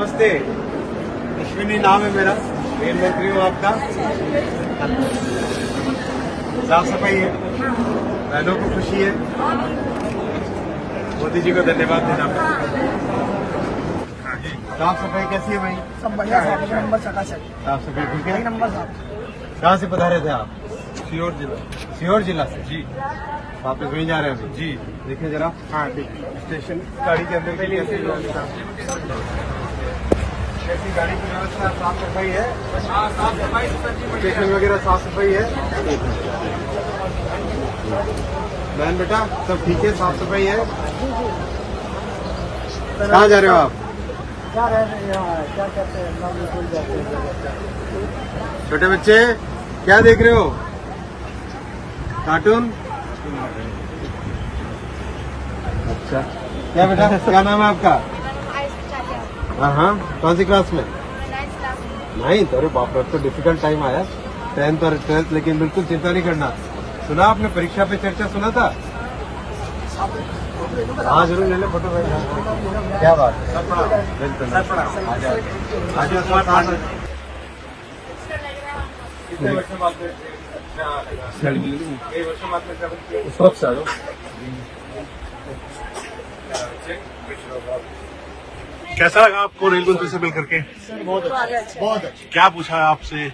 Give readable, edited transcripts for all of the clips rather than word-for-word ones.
नमस्ते, अश्विनी नाम है मेरा, रेल मंत्री हूँ आपका। साफ सफाई है, बहनों को खुशी है, मोदी जी को धन्यवाद देना। साफ सफाई कैसी है भाई? सब बढ़िया साहब, एक नंबर चकाचक। साफ सफाई ठीक एक है। नंबर साहब। कहाँ से पधारे थे आप? सीहोर जिला। सीहोर जिला से जी वापस वहीं जा रहे हैं अभी? जी। देखिए जरा। हाँ ठीक है। स्टेशन गाड़ी के अंदर कैसी गाड़ी की व्यवस्था, साफ सफाई है? साफ सफाई स्टेशन वगैरह साफ सफाई है? बहन बेटा सब ठीक है, साफ सफाई है? कहाँ जा रहे हो आप? क्या रह रहे हैं यहाँ, क्या कहते हैं, नाम भूल जाते हैं। छोटे बच्चे क्या देख रहे हो? कार्टून? अच्छा, क्या बेटा क्या नाम है आपका? हाँ हाँ, कौन सी क्लास में? नहीं तो, अरे बाप रे, तो डिफिकल्ट टाइम आया, 10th और 12th, लेकिन बिल्कुल चिंता नहीं करना। सुना आपने परीक्षा पे चर्चा सुना था? हाँ जरूर ले लो फोटो भाई। क्या बात है, बिल्कुल आज कितने वर्षों बाद में? कई वर्षों बाद में कैसा लगा आपको रेल मंत्री से मिल करके? बहुत अच्छा, बहुत अच्छा। क्या पूछा आपसे?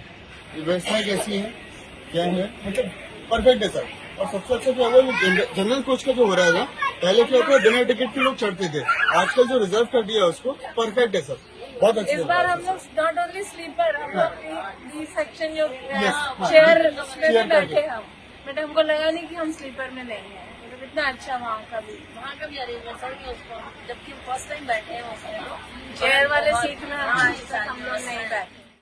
व्यवस्था कैसी है, क्या है, मतलब परफेक्ट है सर। और सबसे अच्छा जो है वो जनरल कोच का जो हो रहा है ना, पहले क्या होता है डिनर टिकट के लोग चढ़ते थे, आजकल जो रिजर्व कर दिया है उसको, परफेक्ट है सर, बहुत अच्छा। इस बार हम लोग नॉट ओनली स्लीपर, हम लोग बी सेक्शन जो हाँ, चेयर में चेयर भी बैठे हम, बट हमको लगा नहीं कि हम स्लीपर में लेंगे, मतलब इतना अच्छा वहाँ का भी अरेंजमेंट है उसको, जबकि फर्स्ट टाइम बैठे हैं उसमें, चेयर वाले सीट में